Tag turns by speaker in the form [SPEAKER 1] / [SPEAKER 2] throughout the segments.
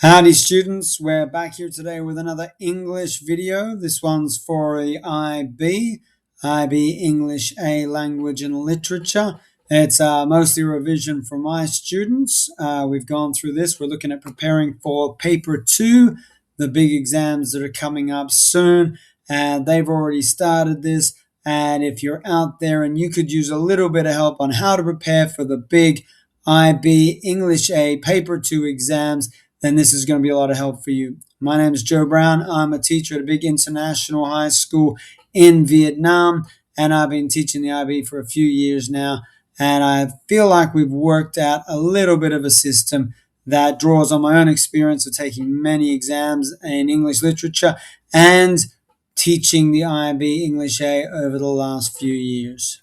[SPEAKER 1] Howdy students, we're back here today with another English video. This one's for the IB English A Language and Literature. It's mostly revision for my students. We've gone through this. We're looking at preparing for paper 2, the big exams that are coming up soon. And they've already started this. And if you're out there and you could use a little bit of help on how to prepare for the big IB English A paper 2 exams, then this is going to be a lot of help for you. My name is Joe Brown. I'm a teacher at a big international high school in Vietnam, and I've been teaching the IB for a few years now. And I feel like we've worked out a little bit of a system that draws on my own experience of taking many exams in English literature and teaching the IB English A over the last few years.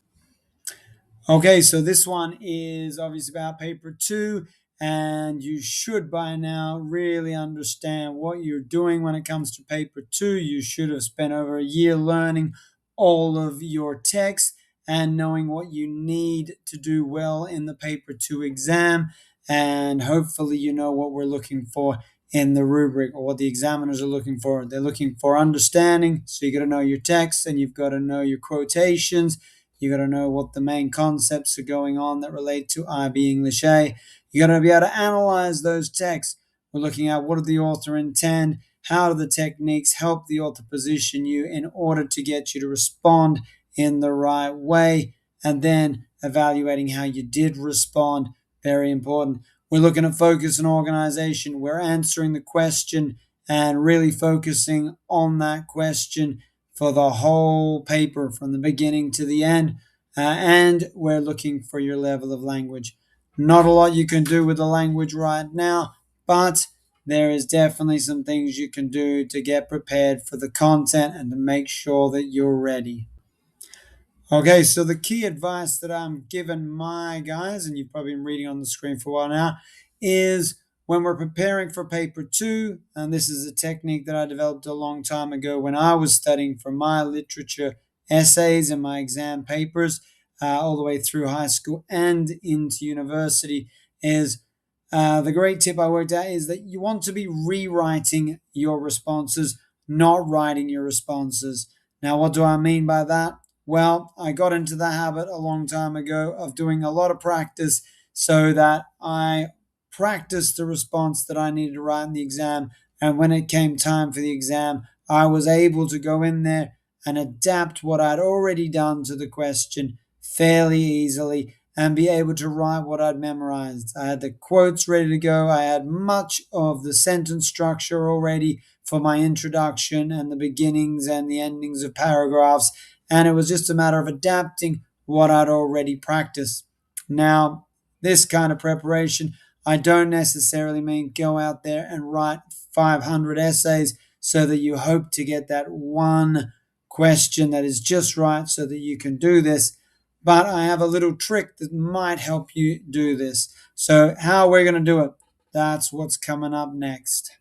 [SPEAKER 1] Okay, so this one is obviously about paper 2, and you should by now really understand what you're doing when it comes to paper 2. You should have spent over a year learning all of your text and knowing what you need to do well in the paper 2 exam, and hopefully you know what we're looking for in the rubric, or what the examiners are looking for. They're looking for understanding, so you got to know your text and you've got to know your quotations. You got to know what the main concepts are going on that relate to IB English A. You got to be able to analyze those texts. We're looking at what did the author intend, how do the techniques help the author position you in order to get you to respond in the right way, and then evaluating how you did respond. Very important. We're looking at focus and organization. We're answering the question and really focusing on that question for the whole paper from the beginning to the end, and we're looking for your level of language. Not a lot you can do with the language right now, but there is definitely some things you can do to get prepared for the content and to make sure that you're ready. Okay, so the key advice that I'm giving my guys, and you've probably been reading on the screen for a while now, is when we're preparing for paper 2, and this is a technique that I developed a long time ago when I was studying for my literature essays and my exam papers, all the way through high school and into university, is the great tip I worked out is that you want to be rewriting your responses, not writing your responses. Now, what do I mean by that? Well, I got into the habit a long time ago of doing a lot of practice so that I practiced the response that I needed to write in the exam. And when it came time for the exam, I was able to go in there and adapt what I'd already done to the question fairly easily and be able to write what I'd memorized. I had the quotes ready to go. I had much of the sentence structure already for my introduction and the beginnings and the endings of paragraphs. And it was just a matter of adapting what I'd already practiced. Now, this kind of preparation, I don't necessarily mean go out there and write 500 essays so that you hope to get that one question that is just right so that you can do this. But I have a little trick that might help you do this. So how we're going to do it, that's what's coming up next.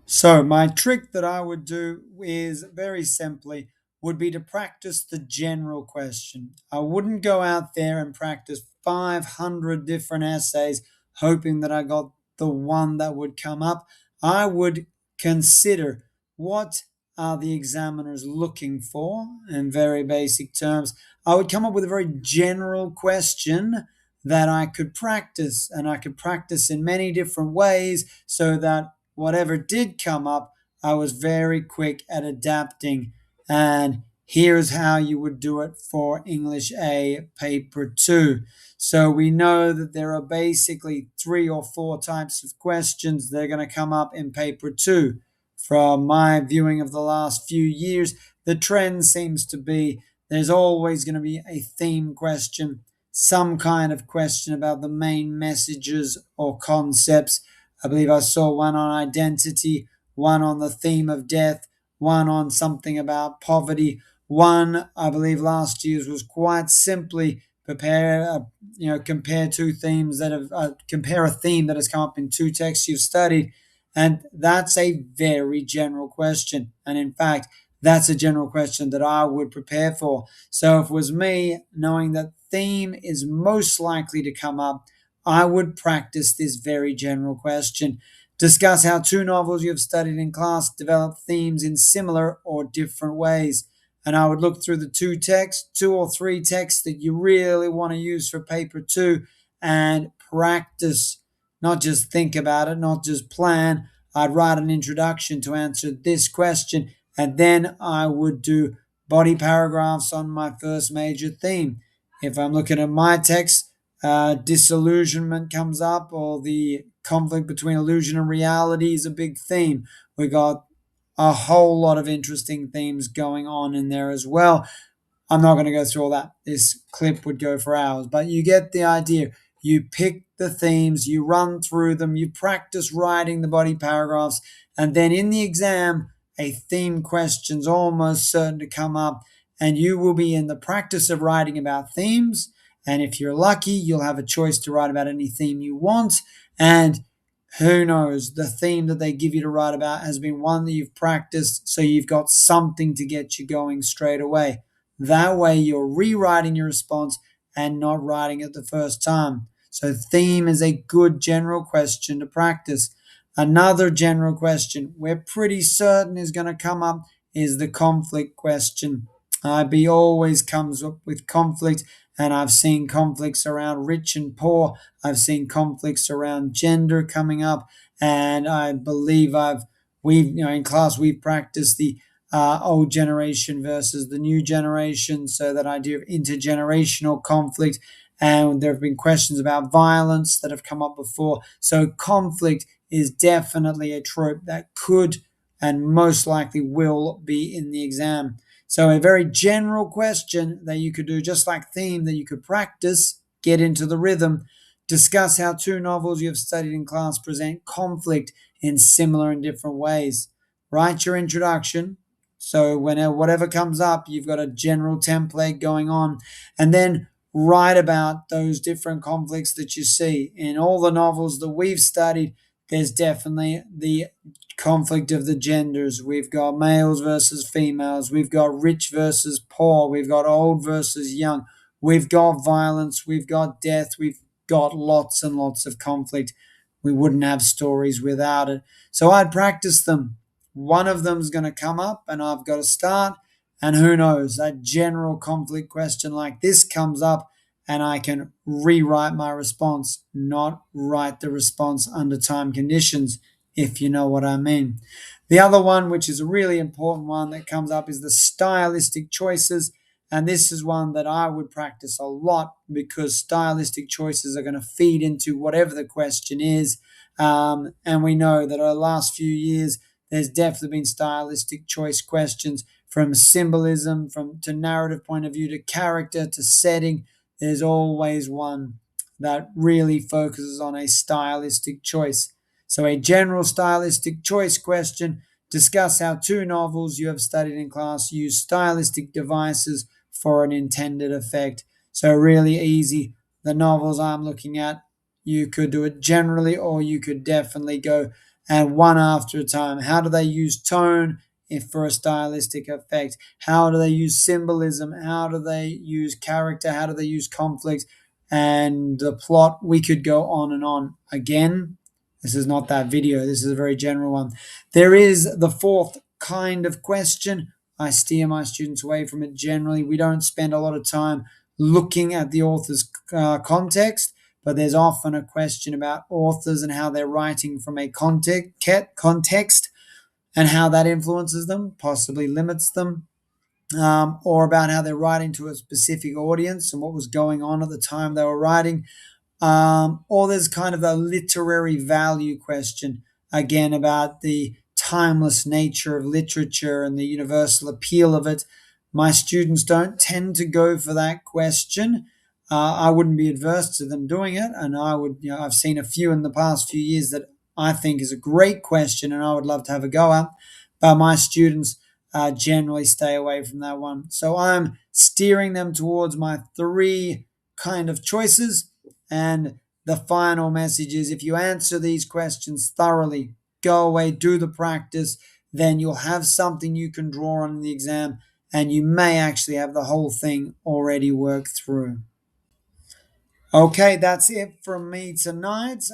[SPEAKER 1] So my trick that I would do is very simply would be to practice the general question. I wouldn't go out there and practice 500 different essays hoping that I got the one that would come up. I would consider what are the examiners looking for in very basic terms. I would come up with a very general question that I could practice, and I could practice in many different ways so that whatever did come up, I was very quick at adapting. And here's how you would do it for English A paper 2. So we know that there are basically 3 or 4 types of questions that are going to come up in paper 2. From my viewing of the last few years, the trend seems to be there's always going to be a theme question, some kind of question about the main messages or concepts. I believe I saw one on identity, one on the theme of death, one on something about poverty. One, I believe last year's was quite simply compare two themes that have compare a theme that has come up in 2 texts you've studied, and that's a very general question. And in fact, that's a general question that I would prepare for. So if it was me, knowing that theme is most likely to come up, I would practice this very general question. Discuss how two novels you have studied in class develop themes in similar or different ways. And I would look through the two or three texts that you really want to use for paper two and practice, not just think about it, not just plan. I'd write an introduction to answer this question, and then I would do body paragraphs on my first major theme. If I'm looking at my text, disillusionment comes up, or the conflict between illusion and reality is a big theme. We got a whole lot of interesting themes going on in there as well. I'm not going to go through all that. This clip would go for hours, but you get the idea. You pick the themes, you run through them, you practice writing the body paragraphs, and then in the exam, a theme question's almost certain to come up, and you will be in the practice of writing about themes. And if you're lucky, you'll have a choice to write about any theme you want. And who knows, the theme that they give you to write about has been one that you've practiced, so you've got something to get you going straight away. That way, you're rewriting your response and not writing it the first time. So, theme is a good general question to practice. Another general question we're pretty certain is going to come up is the conflict question. IB always comes up with conflict, and I've seen conflicts around rich and poor. I've seen conflicts around gender coming up, and I believe in class we've practiced the old generation versus the new generation, so that idea of intergenerational conflict. And there have been questions about violence that have come up before. So conflict is definitely a trope that could and most likely will be in the exam. So a very general question that you could do, just like theme, that you could practice, get into the rhythm. Discuss how two novels you have studied in class present conflict in similar and different ways. Write your introduction. So whatever comes up, you've got a general template going on. And then write about those different conflicts that you see. In all the novels that we've studied, there's definitely the conflict of the genders. We've got males versus females. We've got rich versus poor. We've got old versus young. We've got violence. We've got death. We've got lots and lots of conflict. We wouldn't have stories without it. So I'd practice them. One of them's going to come up and I've got to start. And who knows, that general conflict question like this comes up and I can rewrite my response, not write the response under time conditions, if you know what I mean. The other one, which is a really important one that comes up, is the stylistic choices. And this is one that I would practice a lot because stylistic choices are going to feed into whatever the question is. And we know that over the last few years, there's definitely been stylistic choice questions from symbolism, to narrative point of view, to character, to setting. There's always one that really focuses on a stylistic choice. So a general stylistic choice question: discuss how two novels you have studied in class use stylistic devices for an intended effect. So really easy. The novels I'm looking at, you could do it generally, or you could definitely go and one after a time. How do they use tone for a stylistic effect? How do they use symbolism? How do they use character? How do they use conflict? And the plot, we could go on and on. Again, this is not that video. This is a very general one. There is the fourth kind of question. I steer my students away from it generally. We don't spend a lot of time looking at the author's context, but there's often a question about authors and how they're writing from a context and how that influences them, possibly limits them, or about how they're writing to a specific audience and what was going on at the time they were writing. Or there's kind of a literary value question, again, about the timeless nature of literature and the universal appeal of it. My students don't tend to go for that question. I wouldn't be adverse to them doing it, and I've seen a few in the past few years that I think is a great question, and I would love to have a go at. But my students generally stay away from that one. So I'm steering them towards my three kind of choices. And the final message is, if you answer these questions thoroughly, go away, do the practice, then you'll have something you can draw on in the exam, and you may actually have the whole thing already worked through. Okay, that's it from me tonight. It's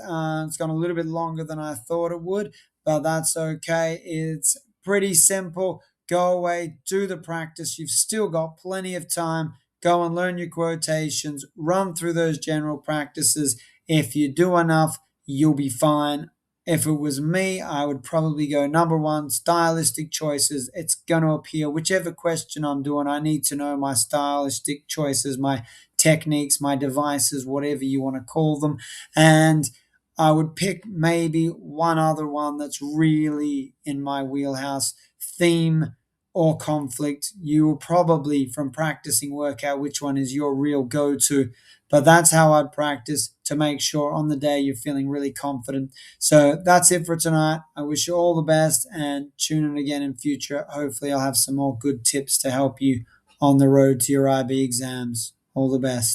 [SPEAKER 1] gone a little bit longer than I thought it would, but that's okay. It's pretty simple. Go away, do the practice. You've still got plenty of time. Go and learn your quotations, run through those general practices. If you do enough, you'll be fine. If it was me, I would probably go number one, stylistic choices. It's going to appear, whichever question I'm doing, I need to know my stylistic choices, my techniques, my devices, whatever you want to call them. And I would pick maybe one other one that's really in my wheelhouse: theme or conflict. You will probably, from practicing, work out which one is your real go to. But that's how I'd practice to make sure on the day you're feeling really confident. So that's it for tonight. I wish you all the best and tune in again in future. Hopefully, I'll have some more good tips to help you on the road to your IB exams. All the best.